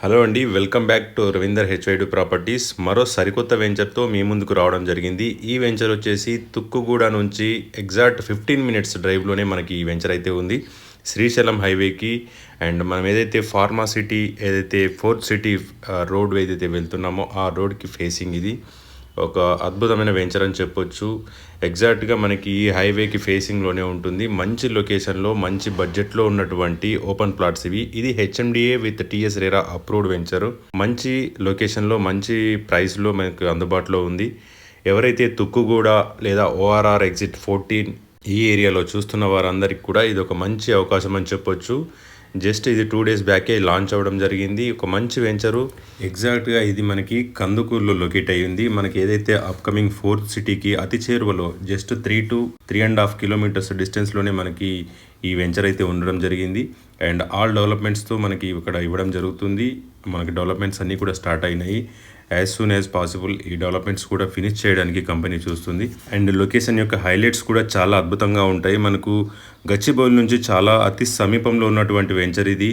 Hello అండి, welcome back to Ravinder HID properties. మరో సరికొత్త వెంచర్తో మీ ముందుకు రావడం జరిగింది. ఈ వెంచర్ వచ్చేసి తుక్కుగూడ నుంచి ఎగ్జాక్ట్ 15 మినిట్స్ డ్రైవ్లోనే మనకి ఈ వెంచర్ అయితే ఉంది. శ్రీశైలం హైవేకి అండ్ మనం ఏదైతే ఫార్మా సిటీ, ఏదైతే ఫోర్త్ సిటీ రోడ్ ఏదైతే వెళ్తున్నామో ఆ రోడ్కి ఫేసింగ్ ఇది ఒక అద్భుతమైన వెంచర్ అని చెప్పొచ్చు. ఎగ్జాక్ట్గా మనకి ఈ హైవేకి ఫేసింగ్లోనే ఉంటుంది. మంచి లొకేషన్లో మంచి బడ్జెట్లో ఉన్నటువంటి ఓపెన్ ప్లాట్స్ ఇవి. ఇది HMDA with TS RERA approved venture. మంచి లొకేషన్లో మంచి ప్రైస్లో మనకు అందుబాటులో ఉంది. ఎవరైతే తుక్కుగూడ లేదా ఓఆర్ఆర్ ఎగ్జిట్ 14 ఈ ఏరియాలో చూస్తున్న వారందరికీ కూడా ఇది ఒక మంచి అవకాశం అని చెప్పొచ్చు. జస్ట్ ఇది 2 డేస్ బ్యాకే లాంచ్ అవ్వడం జరిగింది. ఒక మంచి వెంచరు. ఎగ్జాక్ట్గా ఇది మనకి కందుకూరులో లొకేట్ అయ్యింది. మనకి ఏదైతే అప్కమింగ్ ఫోర్త్ సిటీకి అతి చేరువలో జస్ట్ 3 to 3.5 కిలోమీటర్స్ డిస్టెన్స్లోనే మనకి ఈ వెంచర్ అయితే ఉండడం జరిగింది. అండ్ ఆల్ డెవలప్మెంట్స్తో మనకి ఇక్కడ ఇవ్వడం జరుగుతుంది. మనకి డెవలప్మెంట్స్ అన్నీ కూడా స్టార్ట్ అయినాయి. యాజ్ సూన్ యాజ్ పాసిబుల్ ఈ డెవలప్మెంట్స్ కూడా ఫినిష్ చేయడానికి కంపెనీ చూస్తుంది. అండ్ లొకేషన్ యొక్క హైలైట్స్ కూడా చాలా అద్భుతంగా ఉంటాయి. మనకు గచ్చిబౌలి నుంచి చాలా అతి సమీపంలో ఉన్నటువంటి వెంచర్ ఇది.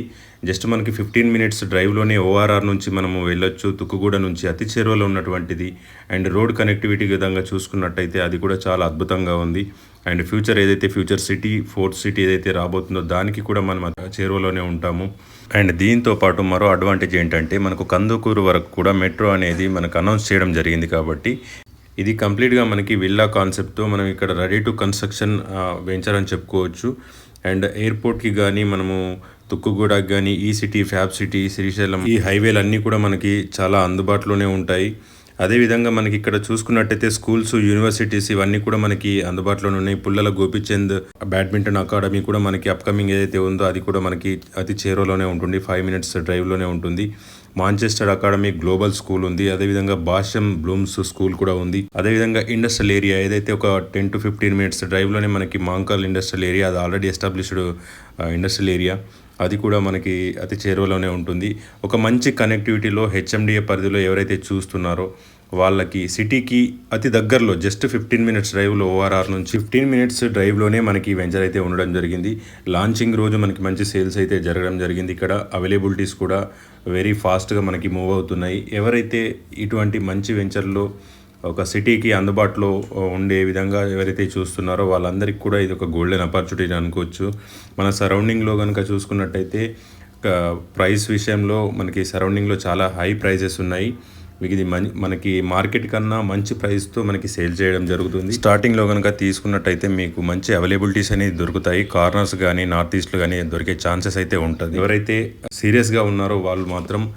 జస్ట్ మనకి 15 మినిట్స్ డ్రైవ్లోనే ఓఆర్ఆర్ నుంచి మనము వెళ్ళొచ్చు. తుక్కుగూడ నుంచి అతి చేరువలో ఉన్నటువంటిది. అండ్ రోడ్ కనెక్టివిటీ విధంగా చూసుకున్నట్టయితే అది కూడా చాలా అద్భుతంగా ఉంది. అండ్ ఫ్యూచర్ ఏదైతే ఫ్యూచర్ సిటీ, ఫోర్త్ సిటీ ఏదైతే రాబోతుందో దానికి కూడా మనం చేరువలోనే ఉంటాము. అండ్ దీంతో పాటు మరో అడ్వాంటేజ్ ఏంటంటే మనకు కందుకూరు వరకు కూడా మెట్రో అనేది మనకు అనౌన్స్ చేయడం జరిగింది. కాబట్టి ఇది కంప్లీట్గా మనకి విల్లా కాన్సెప్ట్తో మనం ఇక్కడ రెడీ టు కన్స్ట్రక్షన్ వెంచర్ అని చెప్పుకోవచ్చు. అండ్ ఎయిర్పోర్ట్కి కానీ మనము తుక్కుగూడకి కానీ ఈ సిటీ, ఫ్యాబ్ సిటీ, శ్రీశైలం ఈ హైవేలు అన్నీ కూడా మనకి చాలా అందుబాటులోనే ఉంటాయి. అదేవిధంగా మనకి ఇక్కడ చూసుకున్నట్టయితే స్కూల్స్, యూనివర్సిటీస్ ఇవన్నీ కూడా మనకి అందుబాటులోనే ఉన్నాయి. పుల్లల గోపిచంద్ బ్యాడ్మింటన్ అకాడమీ కూడా మనకి అప్కమింగ్ ఏదైతే ఉందో అది కూడా మనకి అతి చేరువలోనే ఉంటుంది. 5 మినిట్స్ డ్రైవ్లోనే ఉంటుంది. మాంచెస్టర్ అకాడమీ గ్లోబల్ స్కూల్ ఉంది. అదేవిధంగా బాషం బ్లూమ్స్ స్కూల్ కూడా ఉంది. అదేవిధంగా ఇండస్ట్రియల్ ఏరియా ఏదైతే ఒక 10 to 15 మినిట్స్ డ్రైవ్లోనే మనకి మాంకల్ ఇండస్ట్రియల్ ఏరియా, అది ఆల్రెడీ ఎస్టాబ్లిష్డ్ ఇండస్ట్రియల్ ఏరియా, అది కూడా మనకి అతి చేరువలోనే ఉంటుంది. ఒక మంచి కనెక్టివిటీలో హెచ్ఎండిఏ పరిధిలో ఎవరైతే చూస్తున్నారో వాళ్ళకి సిటీకి అతి దగ్గరలో జస్ట్ 15 మినిట్స్ డ్రైవ్లో ఓఆర్ఆర్ నుంచి 15 మినిట్స్ డ్రైవ్లోనే మనకి వెంచర్ అయితే ఉండడం జరిగింది. లాంచింగ్ రోజు మనకి మంచి సేల్స్ అయితే జరగడం జరిగింది. ఇక్కడ అవైలబిలిటీస్ కూడా వెరీ ఫాస్ట్గా మనకి మూవ్ అవుతున్నాయి. ఎవరైతే ఇటువంటి మంచి వెంచర్లో ఒక సిటీకి అందుబాటులో ఉండే విధంగా ఎవరైతే చూస్తున్నారో వాళ్ళందరికీ కూడా ఇది ఒక గోల్డెన్ ఆపర్చునిటీ అనుకోవచ్చు. మన సరౌండింగ్లో కనుక చూసుకున్నట్టయితే ప్రైస్ విషయంలో మనకి సరౌండింగ్లో చాలా హై ప్రైజెస్ ఉన్నాయి. ఇది మనకి మార్కెట్ కన్నా మంచి ప్రైస్తో మనకి సేల్ చేయడం జరుగుతుంది. స్టార్టింగ్లో కనుక తీసుకున్నట్టయితే మీకు మంచి అవైలబిలిటీస్ అనేవి దొరుకుతాయి. కార్నర్స్ కానీ, నార్త్ ఈస్ట్లో కానీ దొరికే ఛాన్సెస్ అయితే ఉంటుంది. ఎవరైతే సీరియస్గా ఉన్నారో వాళ్ళు మాత్రం